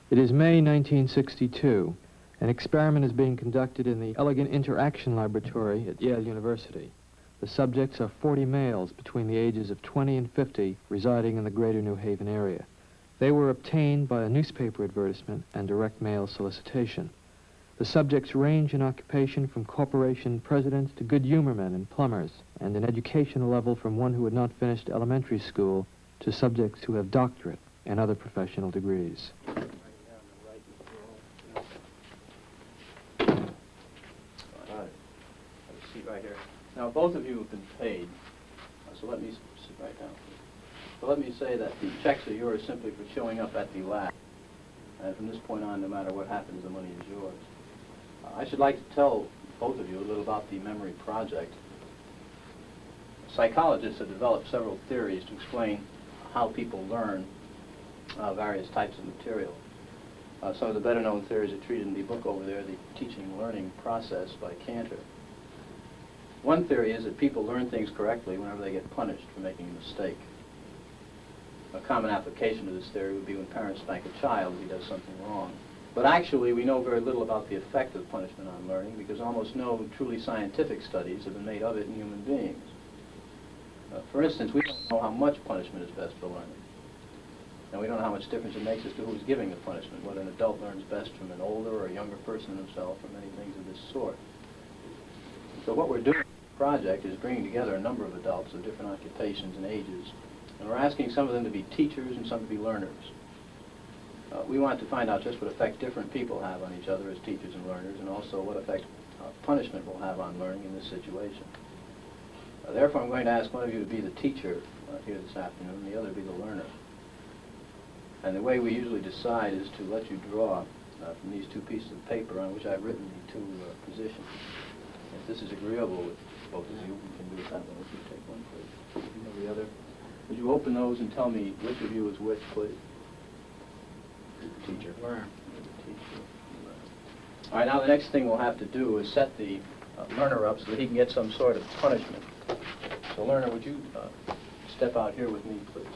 It is May 1962. An experiment is being conducted in the Elegant Interaction Laboratory at Yale University. The subjects are 40 males between the ages of 20 and 50 residing in the greater New Haven area. They were obtained by a newspaper advertisement and direct mail solicitation. The subjects range in occupation from corporation presidents to good humormen and plumbers, and in educational level from one who had not finished elementary school to subjects who have doctorate and other professional degrees. Right here. Now, both of you have been paid, so let me sit right down. So let me say that the checks are yours simply for showing up at the lab. And from this point on, no matter what happens, the money is yours. I should like to tell both of you a little about the memory project. Psychologists have developed several theories to explain how people learn various types of material. Some of the better-known theories are treated in the book over there, The Teaching and Learning Process by Cantor. One theory is that people learn things correctly whenever they get punished for making a mistake. A common application of this theory would be when parents spank a child if he does something wrong. But actually, we know very little about the effect of punishment on learning because almost no truly scientific studies have been made of it in human beings. For instance, we don't know how much punishment is best for learning. And we don't know how much difference it makes as to who's giving the punishment, whether an adult learns best from an older or a younger person himself, or many things of this sort. So what we're doing in the project is bringing together a number of adults of different occupations and ages, and we're asking some of them to be teachers and some to be learners. We want to find out just what effect different people have on each other as teachers and learners, and also what effect punishment will have on learning in this situation. Therefore, I'm going to ask one of you to be the teacher here this afternoon, and the other to be the learner. And the way we usually decide is to let you draw from these two pieces of paper on which I've written the two positions. If this is agreeable with both of you, we can do it that way. If you take one, please. You have the other. Would you open those and tell me which of you is which, please? Teacher. Learner. Teacher. All right, now the next thing we'll have to do is set the learner up so that he can get some sort of punishment. So, learner, would you step out here with me, please?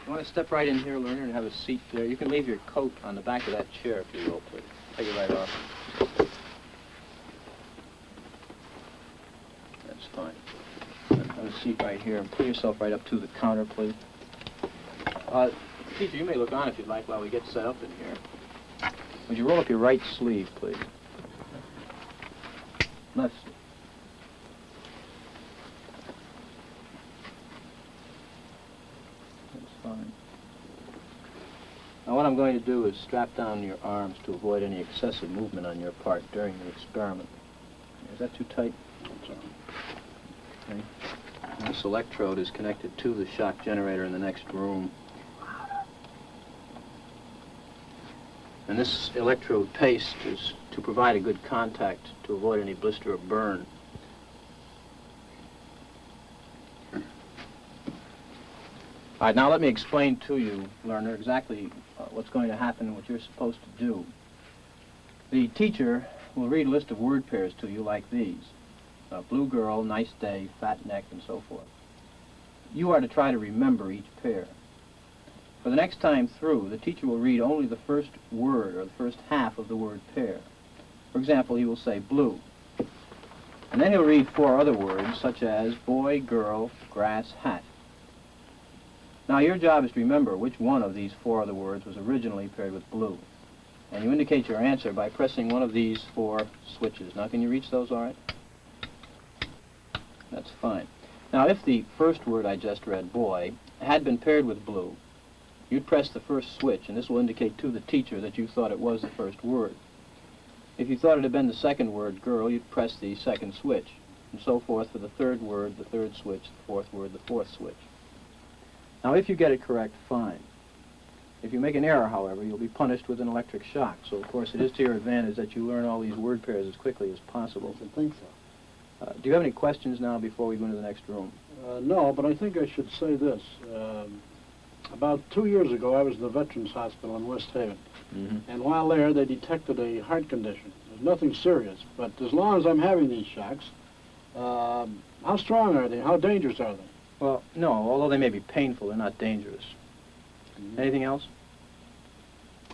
You want to step right in here, learner, and have a seat there. You can leave your coat on the back of that chair, if you will, please. Take it right off. That's fine. Have a seat right here, and pull yourself right up to the counter, please. Teacher, you may look on if you'd like while we get set up in here. Would you roll up your right sleeve, please? Left sleeve. Now what I'm going to do is strap down your arms to avoid any excessive movement on your part during the experiment. Is that too tight? Okay. This electrode is connected to the shock generator in the next room. And this electrode paste is to provide a good contact to avoid any blister or burn. All right, now let me explain to you, learner, exactly what's going to happen and what you're supposed to do. The teacher will read a list of word pairs to you like these. Blue girl, nice day, fat neck, and so forth. You are to try to remember each pair. For the next time through, the teacher will read only the first word or the first half of the word pair. For example, he will say blue. And then he'll read 4 other words, such as boy, girl, grass, hat. Now, your job is to remember which one of these 4 other words was originally paired with blue. And you indicate your answer by pressing one of these 4 switches. Now, can you reach those all right? That's fine. Now, if the first word I just read, boy, had been paired with blue, you'd press the first switch, and this will indicate to the teacher that you thought it was the first word. If you thought it had been the second word, girl, you'd press the second switch, and so forth for the third word, the third switch, the fourth word, the fourth switch. Now, if you get it correct, fine. If you make an error, however, you'll be punished with an electric shock. So, of course, it is to your advantage that you learn all these word pairs as quickly as possible. I think so. Do you have any questions now before we go into the next room? No, but I think I should say this. About 2 years ago, I was in the Veterans Hospital in West Haven. And while there, they detected a heart condition. There's nothing serious, but as long as I'm having these shocks, how strong are they? How dangerous are they? Well, no, although they may be painful, they're not dangerous. Anything else?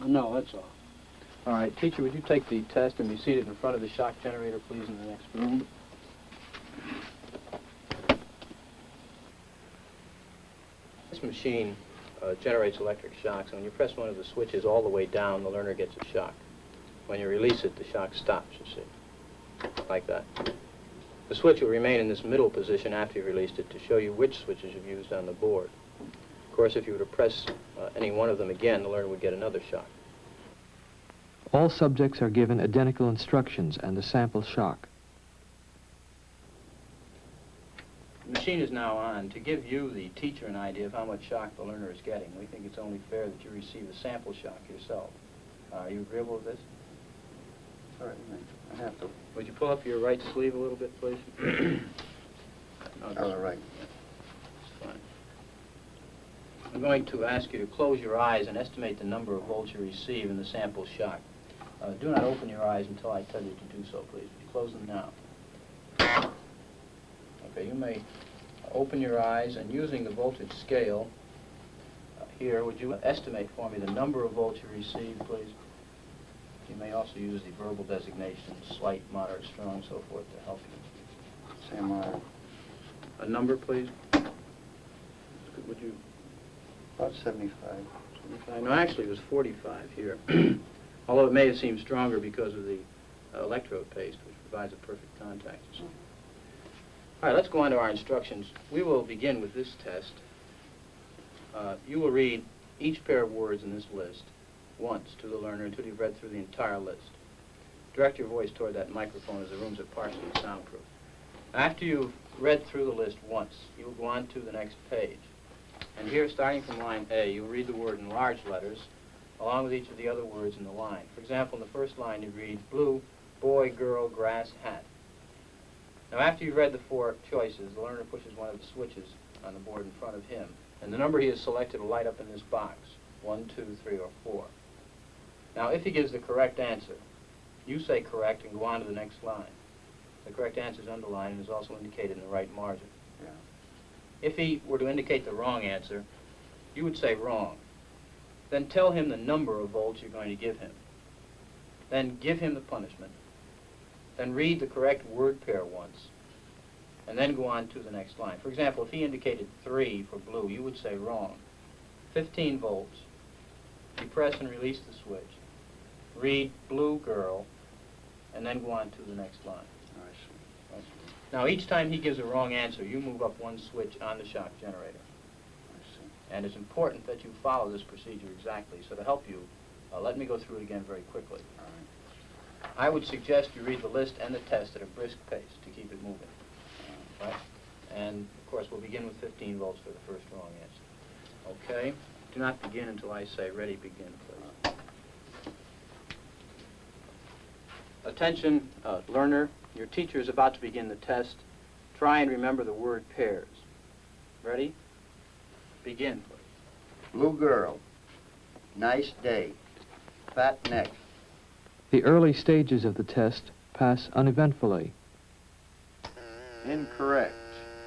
No, that's all. All right, teacher, would you take the test and be seated in front of the shock generator, please, in the next room? This machine generates electric shocks, and when you press one of the switches all the way down, the learner gets a shock. When you release it, the shock stops, you see, like that. The switch will remain in this middle position after you've released it to show you which switches you've used on the board. Of course, if you were to press any one of them again, the learner would get another shock. All subjects are given identical instructions and a sample shock. The machine is now on. To give you, the teacher, an idea of how much shock the learner is getting, we think it's only fair that you receive a sample shock yourself. Are you agreeable with this? Certainly. I have to. Would you pull up your right sleeve a little bit, please? All right. That's fine. I'm going to ask you to close your eyes and estimate the number of volts you receive in the sample shock. Do not open your eyes until I tell you to do so, please. Would you close them now? Okay, you may open your eyes, and using the voltage scale here, would you estimate for me the number of volts you receive, please? You may also use the verbal designations, slight, moderate, strong, so forth, to help you. Same order. A number, please? Would you? About 75. 75? No, actually, it was 45 here. Although it may have seemed stronger because of the electrode paste, which provides a perfect contact. All right, let's go on to our instructions. We will begin with this test. You will read each pair of words in this list once to the learner until you've read through the entire list. Direct your voice toward that microphone, as the rooms are partially soundproof. After you've read through the list once, you will go on to the next page. And here, starting from line A, you'll read the word in large letters, along with each of the other words in the line. For example, in the first line, you read blue, boy, girl, grass, hat. Now, after you've read the four choices, the learner pushes one of the switches on the board in front of him, and the number he has selected will light up in this box, 1, 2, 3, or 4. Now, if he gives the correct answer, you say correct and go on to the next line. The correct answer is underlined and is also indicated in the right margin. Yeah. If he were to indicate the wrong answer, you would say wrong. Then tell him the number of volts you're going to give him. Then give him the punishment. Then read the correct word pair once, and then go on to the next line. For example, if he indicated 3 for blue, you would say wrong. 15 volts. You press and release the switch. Read blue girl, and then go on to the next line. I see. Right? Now, each time he gives a wrong answer, you move up one switch on the shock generator. I see. And it's important that you follow this procedure exactly. So to help you, let me go through it again very quickly. All right. I would suggest you read the list and the test at a brisk pace to keep it moving. Right? And, of course, we'll begin with 15 volts for the first wrong answer. Okay? Do not begin until I say ready, begin, please. Attention, learner. Your teacher is about to begin the test. Try and remember the word pairs. Ready? Begin, please. Blue girl. Nice day. Fat neck. The early stages of the test pass uneventfully. Incorrect.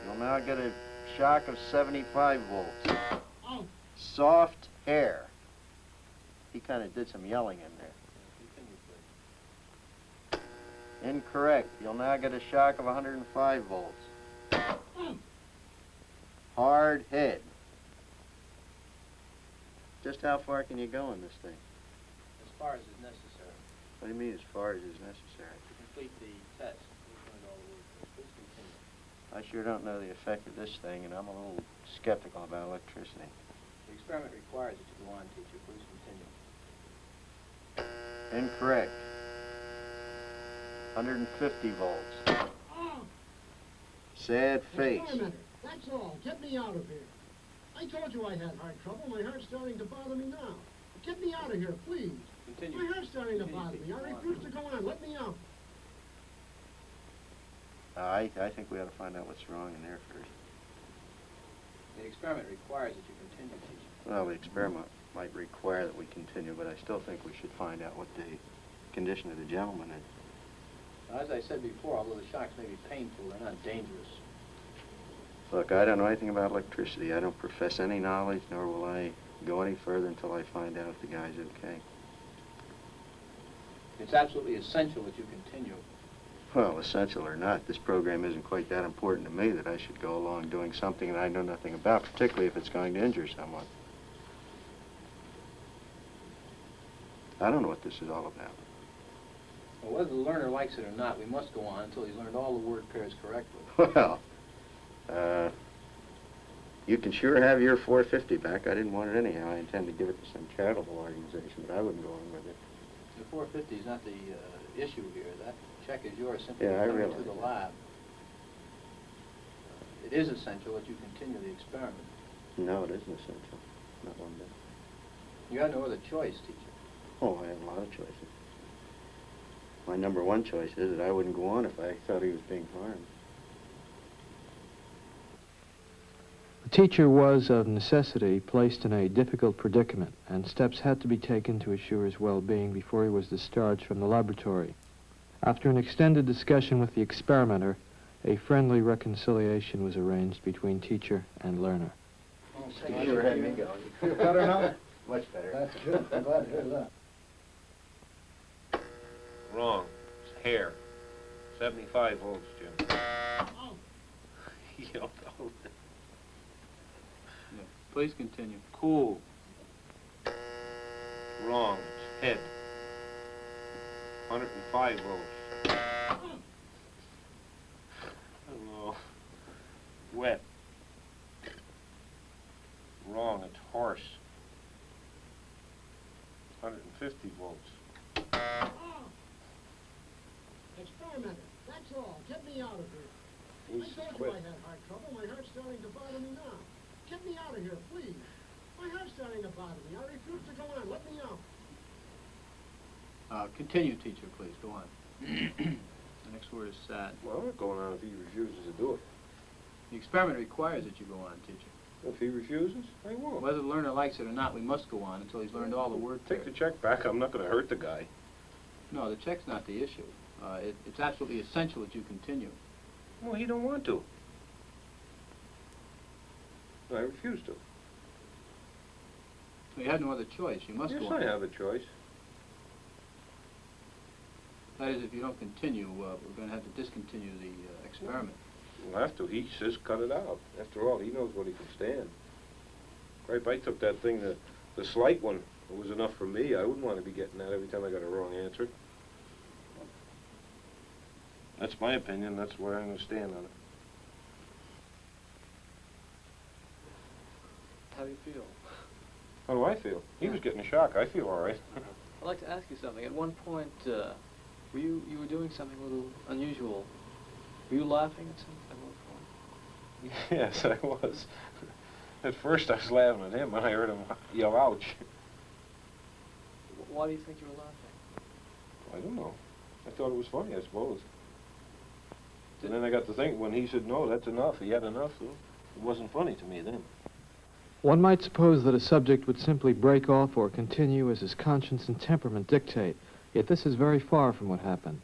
You'll now get a shock of 75 volts. Soft hair. He kind of did some yelling in there. Incorrect. You'll now get a shock of 105 volts. Hard head. Just how far can you go in this thing? As far as is necessary. What do you mean as far as is necessary? To complete the test, we've learned all the rules. Please continue. I sure don't know the effect of this thing, and I'm a little skeptical about electricity. The experiment requires that you go on, teacher. Please continue. Incorrect. 150 volts. Sad face. That's all. Get me out of here. I told you I had heart trouble. My heart's starting to bother me now. Get me out of here, please. Continue. My heart's starting to Continue, bother me. Teacher. I refuse to go on. Let me out. I think we ought to find out what's wrong in there first. The experiment requires that you continue, teacher. Well, the experiment might require that we continue, but I still think we should find out what the condition of the gentleman is. Now, as I said before, although the shocks may be painful, they're not dangerous. Look, I don't know anything about electricity. I don't profess any knowledge, nor will I go any further until I find out if the guy's okay. It's absolutely essential that you continue. Well, essential or not, this program isn't quite that important to me that I should go along doing something that I know nothing about, particularly if it's going to injure someone. I don't know what this is all about. Well, whether the learner likes it or not, we must go on until he's learned all the word pairs correctly. Well, you can sure have your $4.50 back. I didn't want it anyhow. I intend to give it to some charitable organization, but I wouldn't go on with it. The $4.50 is not the issue here. That check is yours simply Yeah, I coming realize to the that. lab. It is essential that you continue the experiment. No, it isn't essential. Not one bit. You have no other choice, teacher. Oh, I have a lot of choices. My number one choice is that I wouldn't go on if I thought he was being harmed. The teacher was, of necessity, placed in a difficult predicament, and steps had to be taken to assure his well-being before he was discharged from the laboratory. After an extended discussion with the experimenter, a friendly reconciliation was arranged between teacher and learner. You sure had me going. Feel better now? Much better. That's good. I'm glad to hear that. Wrong. It's hair. 75 volts, Jim. Oh. You know. Please continue. Cool. Wrong. It's head. 105 volts. Hello. Wet. Wrong. It's horse. 150 volts. Experimenter, that's all. Get me out of here. Who's I told quit? you I had heart trouble. My heart's starting to bother me now. Get me out of here, please. My heart's starting to bother me. I refuse to go on. Let me out. Continue, teacher, please. Go on. The next word is sad. Well, I'm not going on if he refuses to do it. The experiment requires that you go on, teacher. If he refuses, I won't. Whether the learner likes it or not, we must go on until he's learned all the word Take the pairs. check back. I'm not going to hurt the guy. No, the check's not the issue. It's absolutely essential that you continue. Well, he don't want to. I refuse to. You have no other choice. You must Yes, go on. I have a choice. That is, if you don't continue, we're going to have to discontinue the experiment. We'll have to. He says cut it out. After all, he knows what he can stand. Right, if I took that thing, the slight one, it was enough for me. I wouldn't want to be getting that every time I got a wrong answer. That's my opinion. That's where I'm going to stand on it. How do you feel? How do I feel? He was getting a shock. I feel all right. I'd like to ask you something. At one point, you were doing something a little unusual. Were you laughing at something at one point? Yes, I was. At first, I was laughing at him when I heard him yell, ouch. Why do you think you were laughing? I don't know. I thought it was funny, I suppose. And then I got to think, when he said, no, that's enough, he had enough, so it wasn't funny to me then. One might suppose that a subject would simply break off or continue as his conscience and temperament dictate, yet this is very far from what happened.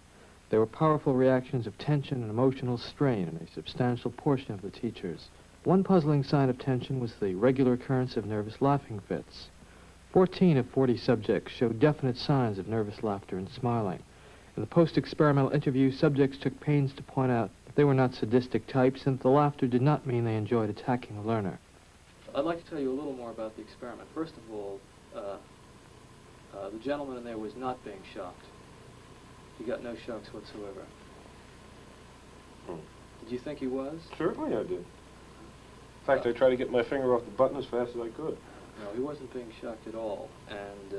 There were powerful reactions of tension and emotional strain in a substantial portion of the teachers. One puzzling sign of tension was the regular occurrence of nervous laughing fits. 14 of 40 subjects showed definite signs of nervous laughter and smiling. In the post-experimental interview, subjects took pains to point out that they were not sadistic types and that the laughter did not mean they enjoyed attacking the learner. I'd like to tell you a little more about the experiment. First of all, the gentleman in there was not being shocked. He got no shocks whatsoever. Did you think he was? Certainly I did. In fact, I tried to get my finger off the button as fast as I could. No, he wasn't being shocked at all. And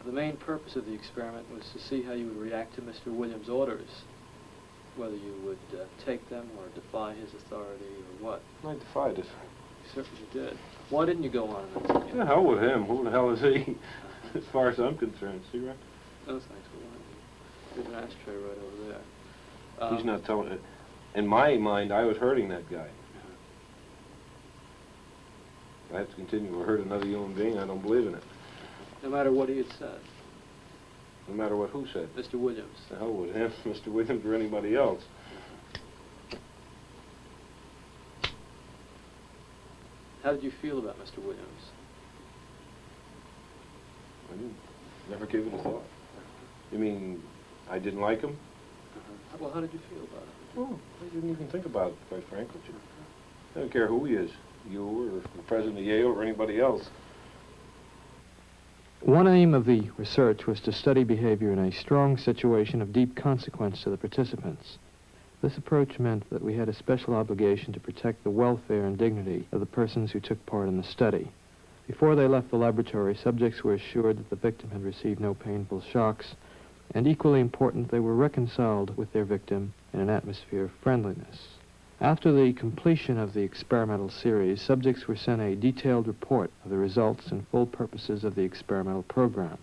the main purpose of the experiment was to see how you would react to Mr. Williams' orders, whether you would take them or defy his authority or what. I defied it. You certainly did. Why didn't you go on in that second? The hell with him. Who the hell is he? As far as I'm concerned. See, right? No, thanks for that. There's an ashtray right over there. He's not telling it. In my mind, I was hurting that guy. If I have to continue to hurt another human being, I don't believe in it. No matter what he had said. No matter what who said. Mr. Williams. The hell with him, Mr. Williams, or anybody else. How did you feel about Mr. Williams? I never gave it a thought. You mean I didn't like him? Well, how did you feel about it? Oh, I didn't even think about it, quite frankly. I don't care who he is, you or the president of Yale or anybody else. One aim of the research was to study behavior in a strong situation of deep consequence to the participants. This approach meant that we had a special obligation to protect the welfare and dignity of the persons who took part in the study. Before they left the laboratory, subjects were assured that the victim had received no painful shocks, and equally important, they were reconciled with their victim in an atmosphere of friendliness. After the completion of the experimental series, subjects were sent a detailed report of the results and full purposes of the experimental program.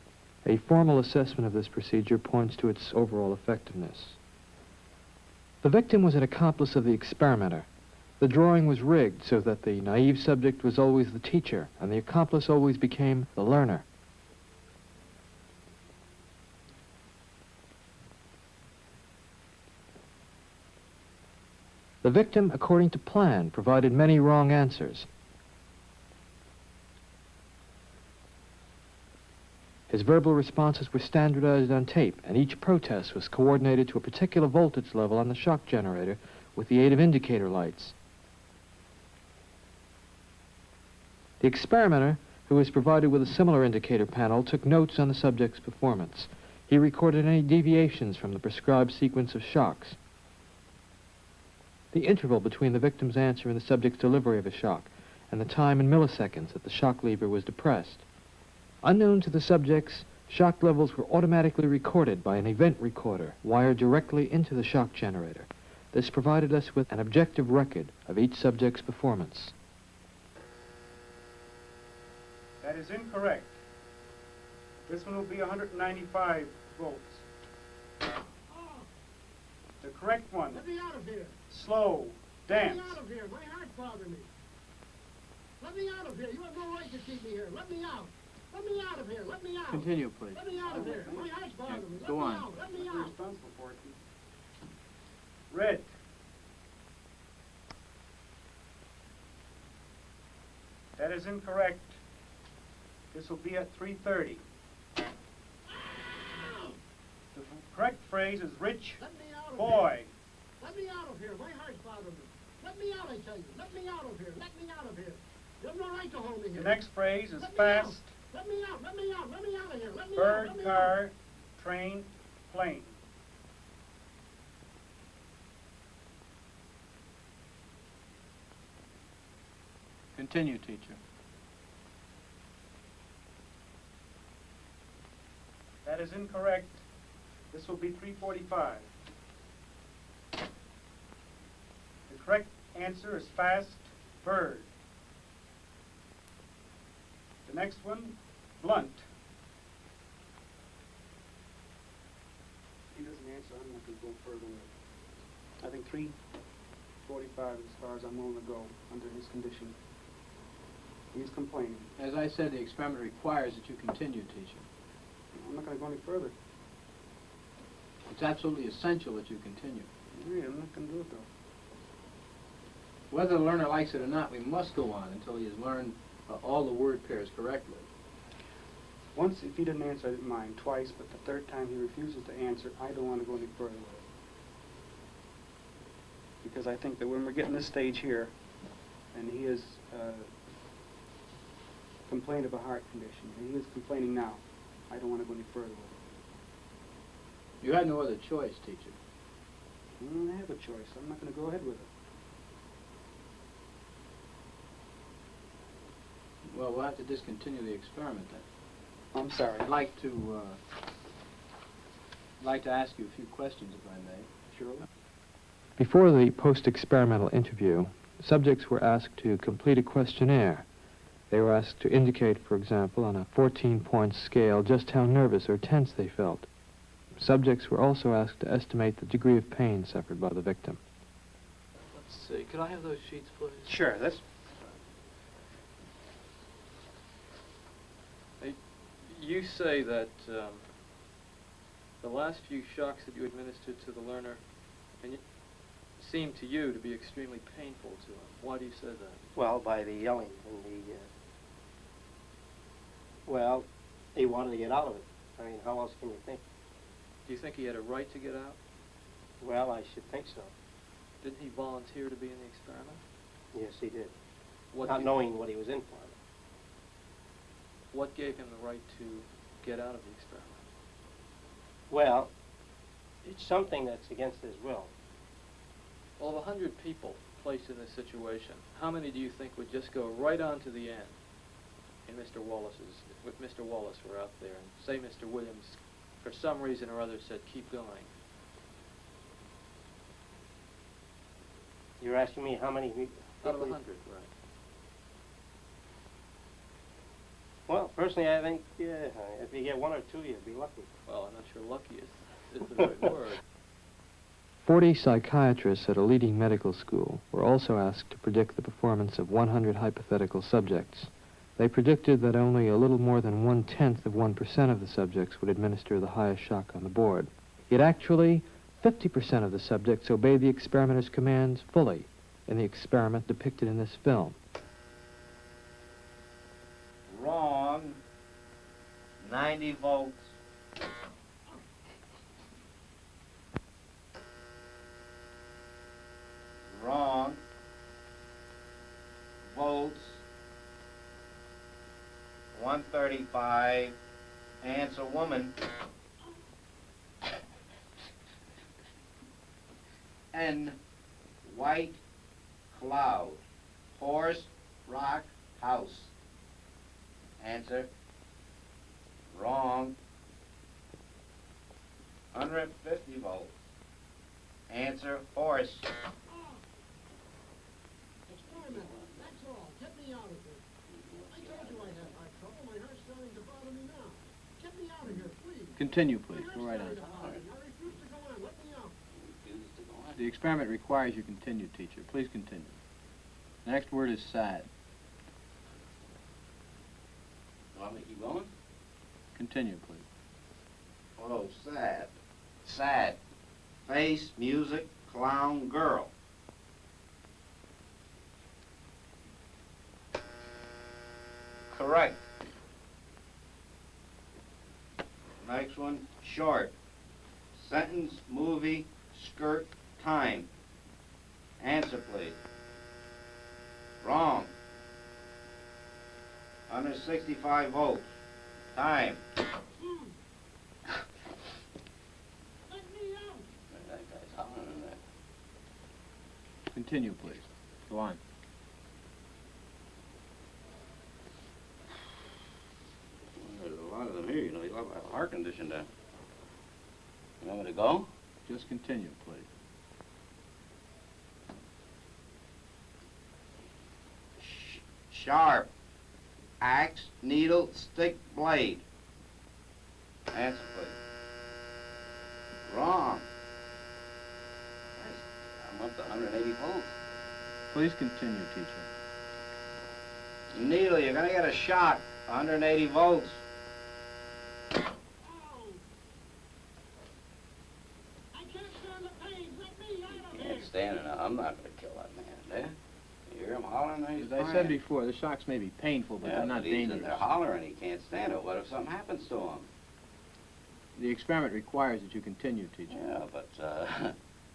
A formal assessment of this procedure points to its overall effectiveness. The victim was an accomplice of the experimenter. The drawing was rigged so that the naive subject was always the teacher, and the accomplice always became the learner. The victim, according to plan, provided many wrong answers. His verbal responses were standardized on tape, and each protest was coordinated to a particular voltage level on the shock generator with the aid of indicator lights. The experimenter, who was provided with a similar indicator panel, took notes on the subject's performance. He recorded any deviations from the prescribed sequence of shocks, the interval between the victim's answer and the subject's delivery of a shock, and the time in milliseconds that the shock lever was depressed. Unknown to the subjects, shock levels were automatically recorded by an event recorder wired directly into the shock generator. This provided us with an objective record of each subject's performance. That is incorrect. This one will be 195 volts. The correct one. Let me out of here. Slow. Dance. Let me out of here. My heart's bothering me. Let me out of here. You have no right to keep me here. Let me out. Let me out of here. Let me out. Continue, please. Let me out of here. My heart's bothering me. Let Go me on. out. Let me You're out. responsible for it. Red. That is incorrect. This will be at 3:30. The correct phrase is rich Let me out of boy. here. Let me out of here. My heart's bothering me. Let me out, I tell you. Let me out of here. Let me out of here. You have no right to hold me here. The next phrase is Let me fast. out. Let me out. Let me out. Let me out of here. Let me out. Bird, Let me car, out. train, plane. Continue, teacher. That is incorrect. This will be 3:45. The correct answer is fast bird. The next one, blunt. He doesn't answer, I'm not going to go further with it. I think 3:45 is as far as I'm willing to go under his condition. He's complaining. As I said, the experiment requires that you continue, teacher. I'm not going to go any further. It's absolutely essential that you continue. Yeah, I'm not going to do it, though. Whether the learner likes it or not, we must go on until he has learned all the word pairs correctly. Once, if he didn't answer, I didn't mind. Twice, but the third time he refuses to answer, I don't want to go any further with it. Because I think that when we're getting this stage here, and he has complained of a heart condition, and he is complaining now, I don't want to go any further with it. You had no other choice, teacher. I don't have a choice. I'm not going to go ahead with it. Well, we'll have to discontinue the experiment then. I'm sorry. I'd like to ask you a few questions, if I may. Sure. Before the post-experimental interview, Subjects were asked to complete a questionnaire. They were asked to indicate, for example, on a 14-point scale, just how nervous or tense they felt. Subjects were also asked to estimate the degree of pain suffered by the victim. Let's see. Could I have those sheets, please? Sure. You say that the last few shocks that you administered to the learner seemed to you to be extremely painful to him. Why do you say that? Well, by the yelling and the, well, he wanted to get out of it. I mean, how else can you think? Do you think he had a right to get out? Well, I should think so. Didn't he volunteer to be in the experiment? Yes, he did. What Not knowing what he was in for. What gave him the right to get out of the experiment? Well, it's something that's against his will. Well, of 100 people placed in this situation, how many do you think would just go right on to the end in Mr. Wallace's, if Mr. Wallace were out there, and say Mr. Williams, for some reason or other, said, keep going? You're asking me how many people? Out of 100, right. Well, personally, I think, yeah, if you get one or two, you'd be lucky. Well, I'm not sure lucky is the right word. 40 psychiatrists at a leading medical school were also asked to predict the performance of 100 hypothetical subjects. They predicted that only a little more than 1/10 of 1% of the subjects would administer the highest shock on the board. Yet actually, 50% of the subjects obeyed the experimenter's commands fully in the experiment depicted in this film. Wrong. 90 volts. Wrong. Volts. 135. Answer woman. N. White cloud. Horse, rock, house. Answer. Wrong. 150 volts. Answer, horse. Experiment. That's all. Get me out of here. I told you I had heart trouble. My heart's starting to bother me now. Get me out of here, please. Continue, please. Go right on. I refuse to go on. Let me out. The experiment requires you continue, teacher. Please continue. The next word is sad. Want me to keep going? Continue, please. Oh, sad. Sad. Face, music, clown, girl. Correct. Next one, short. Sentence, movie, skirt, time. Answer, please. Wrong. 165 volts. Time. Let me out. That guy's hollering in there. Continue, please. Go on. There's a lot of them here, you know. They have a heart condition there. You want me to go? Just continue, please. Sharp. Axe, needle, stick, blade. Answer, please. Wrong. I'm up to 180 volts. Please continue, teacher. Needle, you're gonna get a shock. 180 volts. Ow. I can't stand the pain. Let me out of here. Can't stand it now. I'm not gonna kill that man, there. You hear him hollering? He's As I said before, the shocks may be painful, but they're not he's in dangerous. there hollering. He can't stand it. What if something happens to him? The experiment requires that you continue, teacher. Yeah, but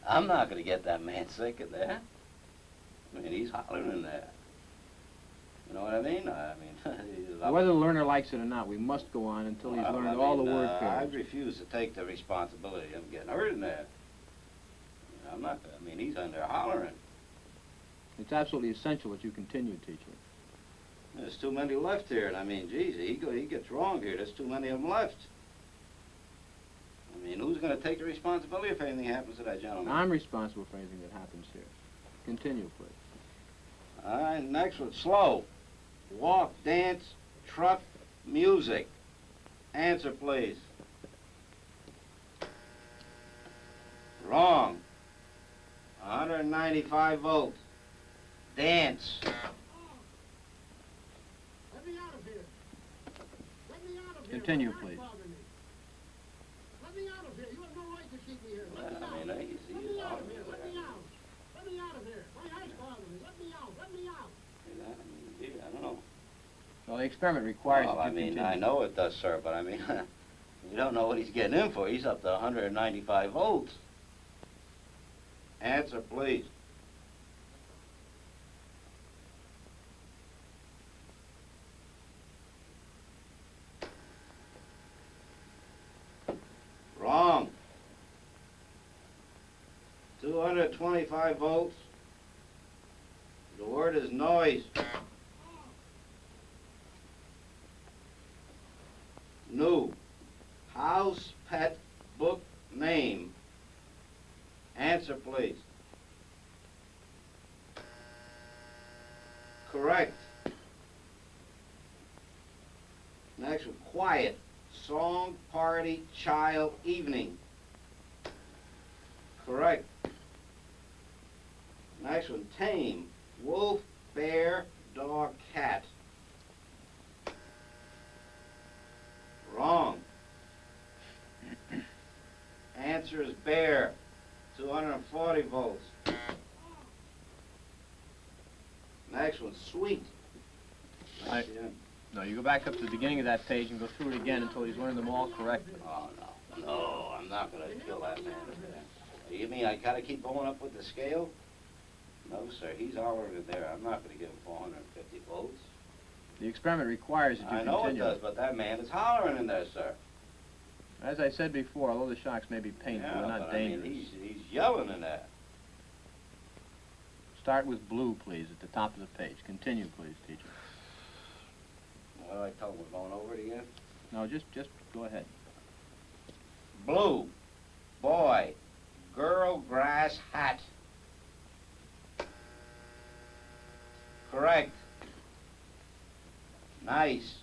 I'm not gonna get that man sick in there. I mean, he's hollering in there. You know what I mean? Whether the learner likes it or not, we must go on until he's learned all the word I pairs. refuse to take the responsibility of getting hurt in there. You know, I'm not. I mean, he's in there hollering. It's absolutely essential that you continue, teacher. There's too many left here, and I mean, geez, he gets wrong here. There's too many of them left. I mean, who's going to take the responsibility if anything happens to that gentleman? I'm responsible for anything that happens here. Continue, please. All right, next one, slow. Walk, dance, truck, music. Answer, please. Wrong. 195 volts. Dance. Let me out of here. Let me out of here. Continue, My please. heart's bothering me. Let me out of here. You have no right to keep me here. Let me I out. mean, easy. Let me out of here. Let me out. Let me out of here. My heart's bothering me. Let me out. Let me out. I don't know. Well, the experiment requires Well, that I you mean, continue. I know it does, sir, but I mean, you don't know what he's getting in for. He's up to 195 volts. Answer, please. Wrong. 225 volts. The word is noise. New. House, pet, book, name. Answer, please. Correct. Next one, quiet. Song, party, child, evening. Correct. Next one, tame. Wolf, bear, dog, cat. Wrong. Answer is bear. 240 volts. Next one, sweet. No, you go back up to the beginning of that page and go through it again until he's learned them all correctly. Oh, no. No, I'm not going to kill that man. You mean I got to keep going up with the scale? No, sir. He's hollering in there. I'm not going to give him 450 volts. The experiment requires that you I know continue. it does, but that man is hollering in there, sir. As I said before, although the shocks may be painful, Yeah, they're not but dangerous. I mean, he's yelling in there. Start with blue, please, at the top of the page. Continue, please, teacher. What do I tell him? We're going over it again? No, just go ahead. Blue. Boy. Girl, grass, hat. Correct. Nice.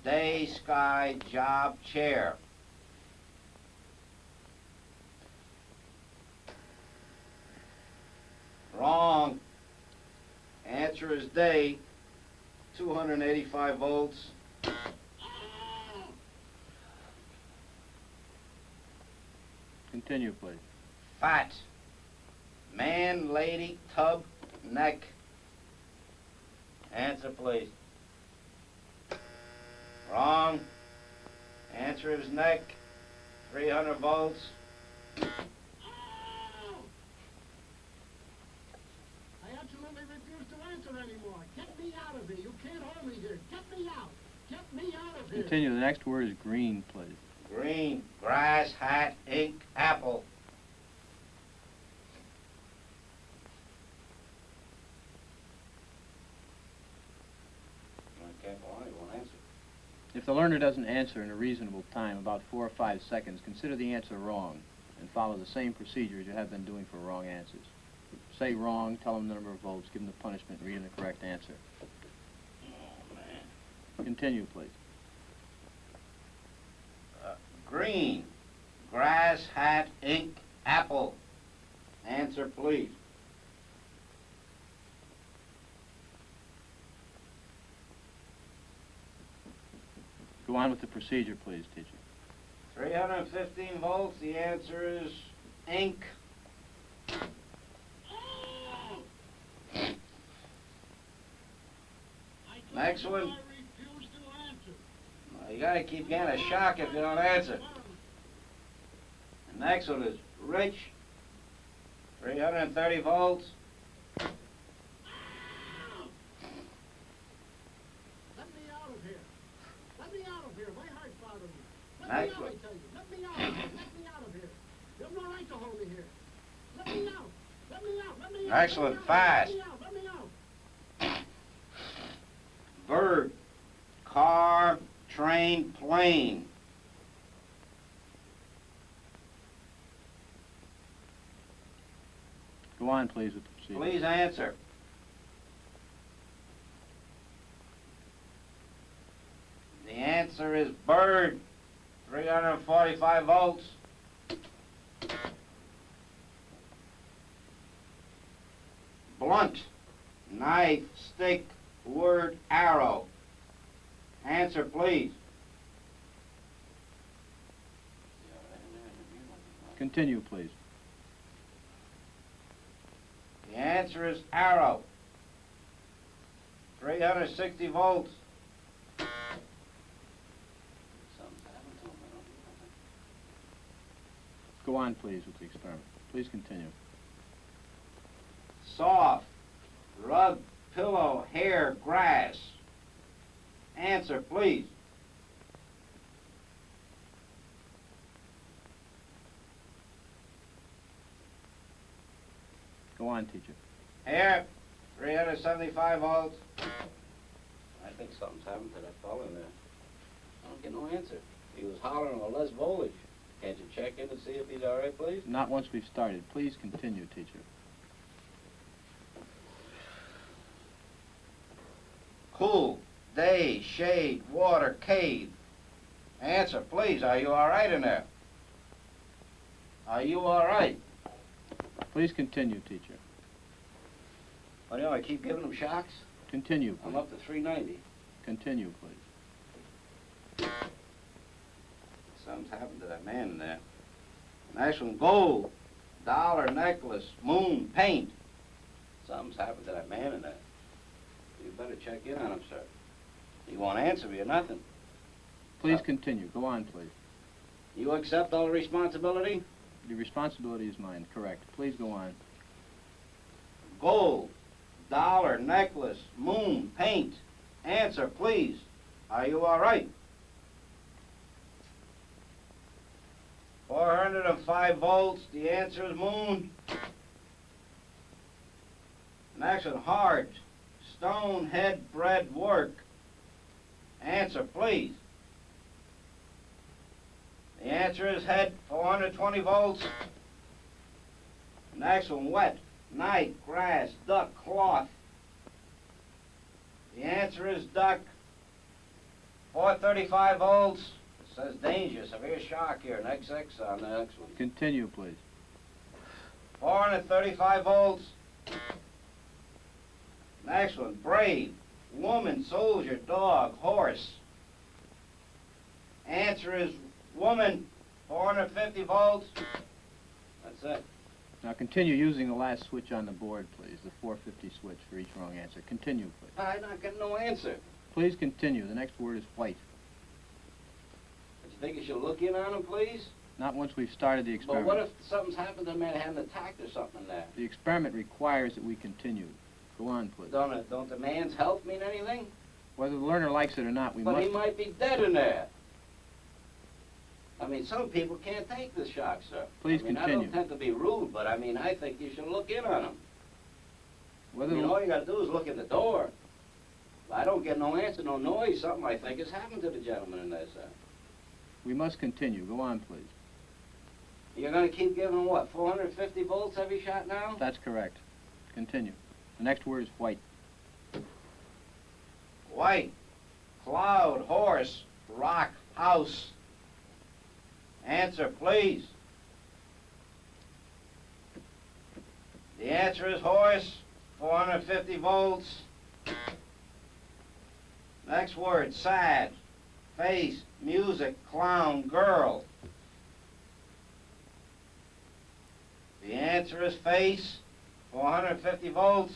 Day, sky, job, chair. Wrong. Answer is day. 285 volts. Continue, please. Fat. Man, lady, tub, neck. Answer, please. Wrong. Answer is neck. 300 volts. I absolutely refuse to answer anymore. Get me out of here. You can't hold me here. Get me out. Get me out of here. Continue. The next word is green, please. Green, grass, hat, ink, apple. I can't go on, he won't answer. If the learner doesn't answer in a reasonable time, about 4 or 5 seconds, consider the answer wrong and follow the same procedures you have been doing for wrong answers. Say wrong, tell them the number of volts, give them the punishment, read them the correct answer. Oh, man. Continue, please. Green, grass, hat, ink, apple. Answer, please. Go on with the procedure, please, teacher. 315 volts, the answer is ink. Next one. I refuse to answer. Well, you gotta keep getting a shock if you don't answer. The next one is rich. 330 volts. Let me out of here. Let me out of here. My heart's bothering me. Let me Next out, one. I tell you. Let me out. Let me out of here. You have no right to hold me here. Let me out. Let me out. Let me out. Excellent. Let me out. Fast. Let me out. Let me out. Bird. Car, train, plane. Go on, please, with the procedure. Please answer. answer is bird, 345 volts. Blunt, knife, stick, word, arrow. Answer, please. Continue, please. The answer is arrow, 360 volts. Go on, please, with the experiment. Please continue. Soft, rug, pillow, hair, grass. Answer, please. Go on, teacher. Hair, 375 volts. I think something's happened to that fellow in there. I don't get no answer. He was hollering a less voltage. Can't you check in and see if he's all right, please? Not once we've started. Please continue, teacher. Cool, day, shade, water, cave. Answer, please. Are you all right in there? Are you all right? Please continue, teacher. What do you know, I keep giving him shocks? Continue, please. I'm up to 390. Continue, please. Something's happened to that man in there. Nice one, gold, dollar, necklace, moon, paint. Something's happened to that man in there. You better check in on him, sir. He won't answer me or nothing. Please continue. Go on, please. You accept all the responsibility? The responsibility is mine, correct. Please go on. Gold, dollar, necklace, moon, paint. Answer, please. Are you all right? 405 volts. The answer is moon. Next one, hard, stone, head, bread, work. Answer, please. The answer is head, 420 volts. Next one, wet, night, grass, duck, cloth. The answer is duck, 435 volts. It says danger, severe shock here, an XX on the next one. Continue, please. 435 volts. Next one, brave, woman, soldier, dog, horse. Answer is woman, 450 volts. That's it. Now continue using the last switch on the board, please, the 450 switch for each wrong answer. Continue, please. I'm not getting no answer. Please continue. The next word is white. Do you think you should look in on him, please? Not once we've started the But experiment. what if something's happened to the man had an attack or something in there? The experiment requires that we continue. Go on, please. Don't the man's health mean anything? Whether the learner likes it or not, we But must... he might be dead in there. I mean, some people can't take the shock, sir. Please I mean, continue. I don't tend to be rude, but I mean, I think you should look in on him. Whether I mean, all you got to do is look in the door. If I don't get no answer, no noise, something I think has happened to the gentleman in there, sir. We must continue. Go on, please. You're going to keep giving him, what, 450 volts every shot now? That's correct. Continue. The next word is white. White, cloud, horse, rock, house. Answer, please. The answer is horse, 450 volts. Next word, sad, face, music, clown, girl. The answer is face, 450 volts.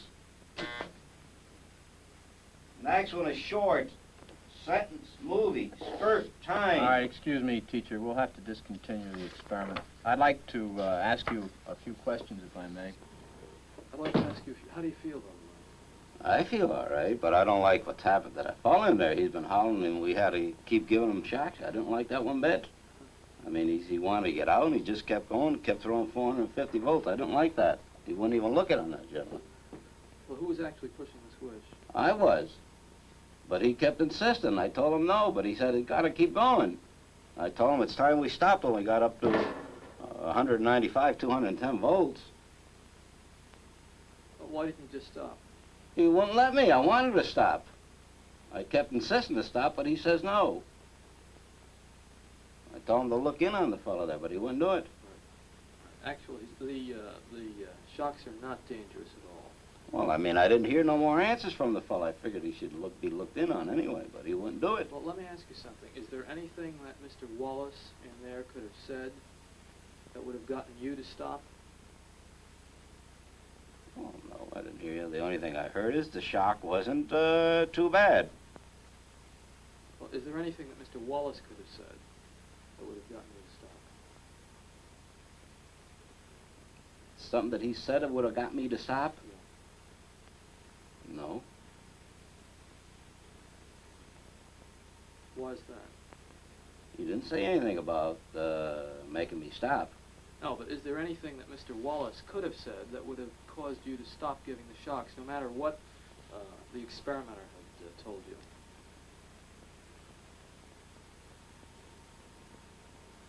Next one is short, sentence, movie, skirt, time. All right, excuse me, teacher. We'll have to discontinue the experiment. I'd like to ask you a few questions, if I may. I'd like to ask you, how do you feel, though? I feel all right, but I don't like what's happened to that fellow in there. He's been hollering and we had to keep giving him shocks. I didn't like that one bit. I mean, he wanted to get out and he just kept going, kept throwing 450 volts. I didn't like that. He wouldn't even look at on that gentleman. Well, who was actually pushing the switch? I was. But he kept insisting. I told him no, but he said, he's got to keep going. I told him it's time we stopped when we got up to 195, 210 volts. But why didn't you just stop? He wouldn't let me. I wanted to stop. I kept insisting to stop, but he says no. I told him to look in on the fellow there, but he wouldn't do it. Actually, the shocks are not dangerous at all. Well, I mean, I didn't hear no more answers from the fellow. I figured he should be looked in on anyway, but he wouldn't do it. Well, let me ask you something. Is there anything that Mr. Wallace in there could have said that would have gotten you to stop? Oh, no, I didn't hear you. The only thing I heard is the shock wasn't too bad. Well, is there anything that Mr. Wallace could have said that would have gotten you to stop? Something that he said it would have got me to stop? Yeah. No. Why is that? He didn't say anything about making me stop. No, but is there anything that Mr. Wallace could have said that would have caused you to stop giving the shocks, no matter what the experimenter had told you?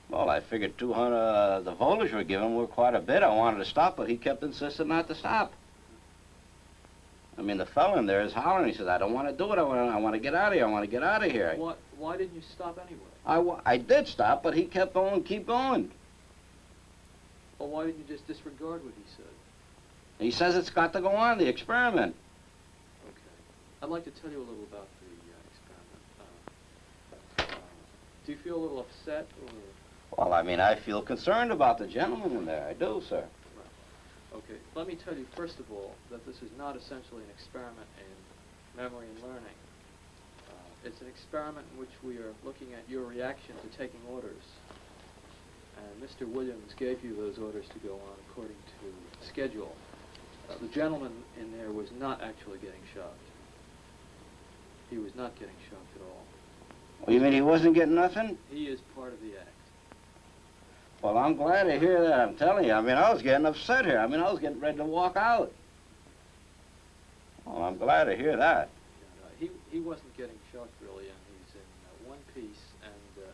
Well, I figured 200, the voltage we're giving were quite a bit. I wanted to stop, but he kept insisting not to stop. I mean, the fellow in there is hollering. He says, I don't want to do it. I want to get out of here. I want to get out of here. Why didn't you stop anyway? I did stop, but he kept on, keep going. Well, why didn't you just disregard what he said? He says it's got to go on, the experiment. Okay. I'd like to tell you a little about the experiment. Do you feel a little upset, or...? Well, I mean, I feel concerned about the gentleman in there. I do, sir. Right. Okay. Let me tell you, first of all, that this is not essentially an experiment in memory and learning. It's an experiment in which we are looking at your reaction to taking orders. And Mr. Williams gave you those orders to go on according to schedule. The gentleman in there was not actually getting shocked. He was not getting shocked at all. Well, you mean he wasn't getting nothing? He is part of the act. Well, I'm glad to hear that, I'm telling you. I mean, I was getting upset here. I mean, I was getting ready to walk out. Well, I'm glad to hear that. He wasn't getting shocked, really, and he's in one piece, and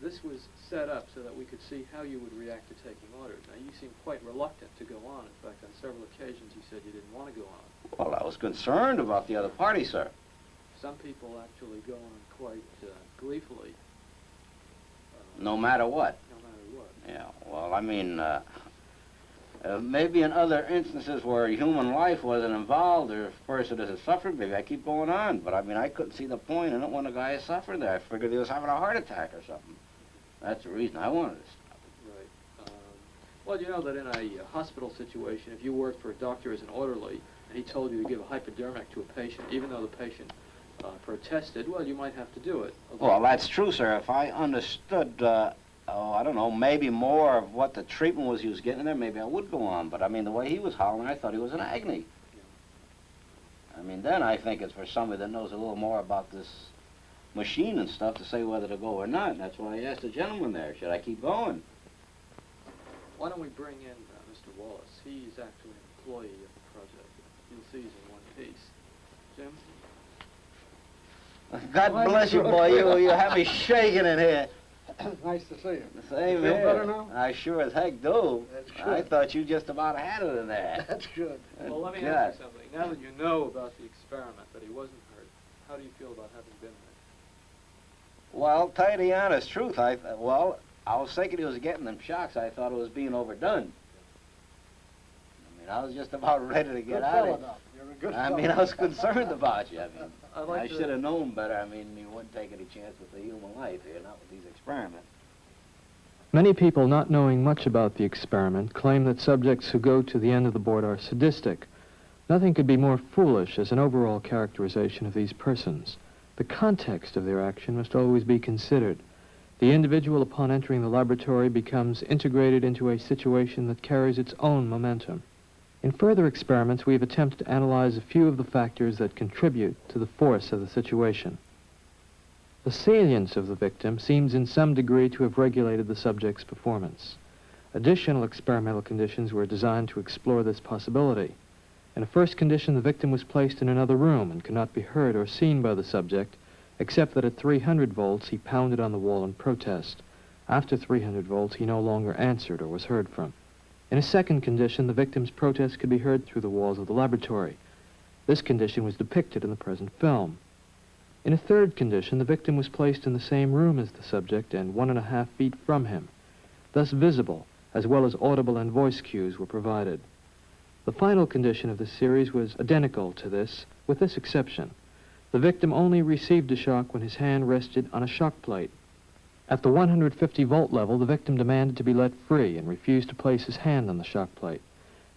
this was set up so that we could see how you would react to taking orders. Now, you seem quite reluctant to go on. In fact, on several occasions, you said you didn't want to go on. Well, I was concerned about the other party, sir. Some people actually go on quite gleefully. No matter what? No matter what. Yeah, well, I mean, maybe in other instances where human life wasn't involved or a person has suffered, maybe I keep going on. But, I mean, I couldn't see the point. I don't want a guy to suffer there. I figured he was having a heart attack or something. That's the reason I wanted to stop. Right. Well, you know that in a hospital situation, if you worked for a doctor as an orderly, and he told you to give a hypodermic to a patient, even though the patient protested, well, you might have to do it. Well, that's true, sir. If I understood, I don't know, maybe more of what the treatment was he was getting there, maybe I would go on. But, I mean, the way he was hollering, I thought he was in agony. Yeah. I mean, then I think it's for somebody that knows a little more about this machine and stuff to say whether to go or not. And that's why I asked the gentleman there, should I keep going? Why don't we bring in Mr. Wallace? He's actually an employee of the project. You'll see he's in one piece. Jim? God bless you, boy. You have me shaking in here. Nice to see you. Same Feel here. better now? I sure as heck do. That's good. I thought you just about had it in there. That's good. Well, let me ask you something. Now that you know about the experiment, that he wasn't hurt, how do you feel about having been there? Well, tell you the honest truth, I was thinking he was getting them shocks. I thought it was being overdone. I mean, I was just about ready to get out of it. You're a good I fellow. mean, I was concerned about you. I mean, like I should have known better. I mean, you wouldn't take any chance with the human life here, not with these experiments. Many people, not knowing much about the experiment, claim that subjects who go to the end of the board are sadistic. Nothing could be more foolish as an overall characterization of these persons. The context of their action must always be considered. The individual, upon entering the laboratory, becomes integrated into a situation that carries its own momentum. In further experiments, we have attempted to analyze a few of the factors that contribute to the force of the situation. The salience of the victim seems in some degree to have regulated the subject's performance. Additional experimental conditions were designed to explore this possibility. In a first condition, the victim was placed in another room and could not be heard or seen by the subject, except that at 300 volts he pounded on the wall in protest. After 300 volts, he no longer answered or was heard from. In a second condition, the victim's protest could be heard through the walls of the laboratory. This condition was depicted in the present film. In a third condition, the victim was placed in the same room as the subject and 1.5 feet from him. Thus visible, as well as audible and voice cues were provided. The final condition of the series was identical to this, with this exception. The victim only received a shock when his hand rested on a shock plate. At the 150-volt level, the victim demanded to be let free and refused to place his hand on the shock plate.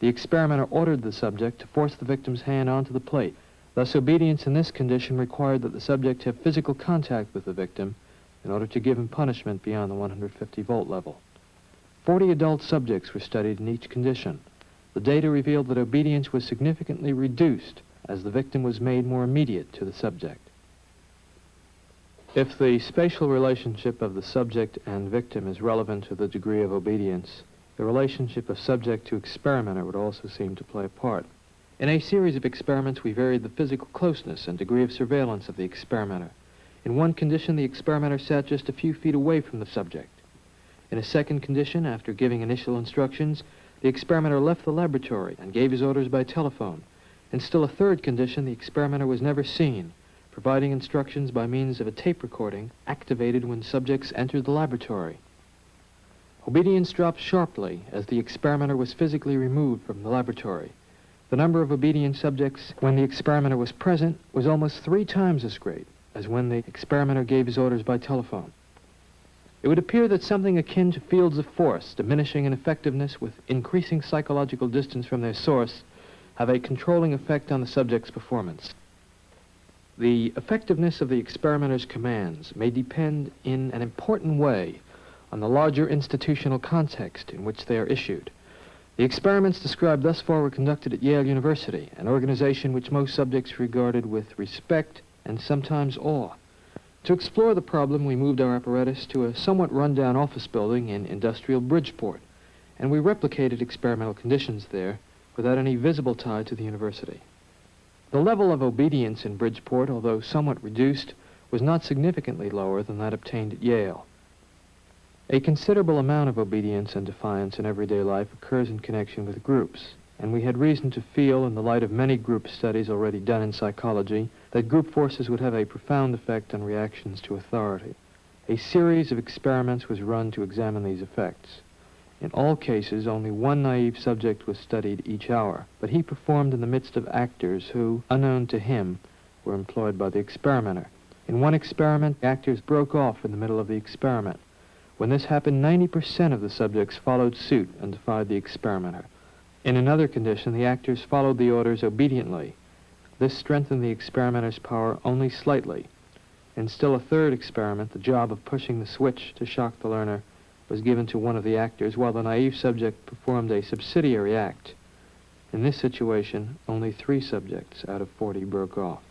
The experimenter ordered the subject to force the victim's hand onto the plate. Thus, obedience in this condition required that the subject have physical contact with the victim in order to give him punishment beyond the 150-volt level. 40 adult subjects were studied in each condition. The data revealed that obedience was significantly reduced as the victim was made more immediate to the subject. If the spatial relationship of the subject and victim is relevant to the degree of obedience, the relationship of subject to experimenter would also seem to play a part. In a series of experiments, we varied the physical closeness and degree of surveillance of the experimenter. In one condition, the experimenter sat just a few feet away from the subject. In a second condition, after giving initial instructions, the experimenter left the laboratory and gave his orders by telephone. In still a third condition, the experimenter was never seen, providing instructions by means of a tape recording activated when subjects entered the laboratory. Obedience dropped sharply as the experimenter was physically removed from the laboratory. The number of obedient subjects when the experimenter was present was almost 3 times as great as when the experimenter gave his orders by telephone. It would appear that something akin to fields of force, diminishing in effectiveness with increasing psychological distance from their source, have a controlling effect on the subject's performance. The effectiveness of the experimenter's commands may depend in an important way on the larger institutional context in which they are issued. The experiments described thus far were conducted at Yale University, an organization which most subjects regarded with respect and sometimes awe. To explore the problem, we moved our apparatus to a somewhat run-down office building in industrial Bridgeport, and we replicated experimental conditions there without any visible tie to the university. The level of obedience in Bridgeport, although somewhat reduced, was not significantly lower than that obtained at Yale. A considerable amount of obedience and defiance in everyday life occurs in connection with groups, and we had reason to feel, in the light of many group studies already done in psychology, that group forces would have a profound effect on reactions to authority. A series of experiments was run to examine these effects. In all cases, only one naive subject was studied each hour, but he performed in the midst of actors who, unknown to him, were employed by the experimenter. In one experiment, actors broke off in the middle of the experiment. When this happened, 90% of the subjects followed suit and defied the experimenter. In another condition, the actors followed the orders obediently. This strengthened the experimenter's power only slightly. In still a third experiment, the job of pushing the switch to shock the learner was given to one of the actors, while the naive subject performed a subsidiary act. In this situation, only 3 subjects out of 40 broke off.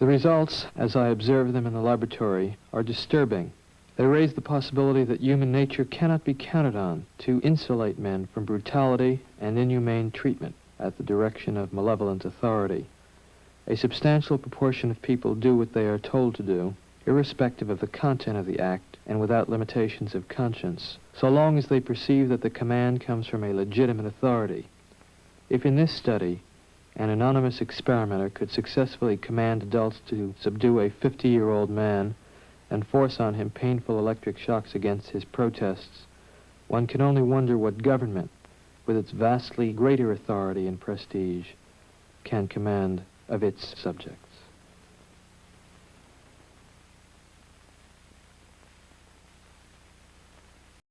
The results, as I observed them in the laboratory, are disturbing. They raise the possibility that human nature cannot be counted on to insulate men from brutality and inhumane treatment at the direction of malevolent authority. A substantial proportion of people do what they are told to do, irrespective of the content of the act and without limitations of conscience, so long as they perceive that the command comes from a legitimate authority. If in this study an anonymous experimenter could successfully command adults to subdue a 50-year-old man and force on him painful electric shocks against his protests, one can only wonder what government, with its vastly greater authority and prestige, can command of its subjects.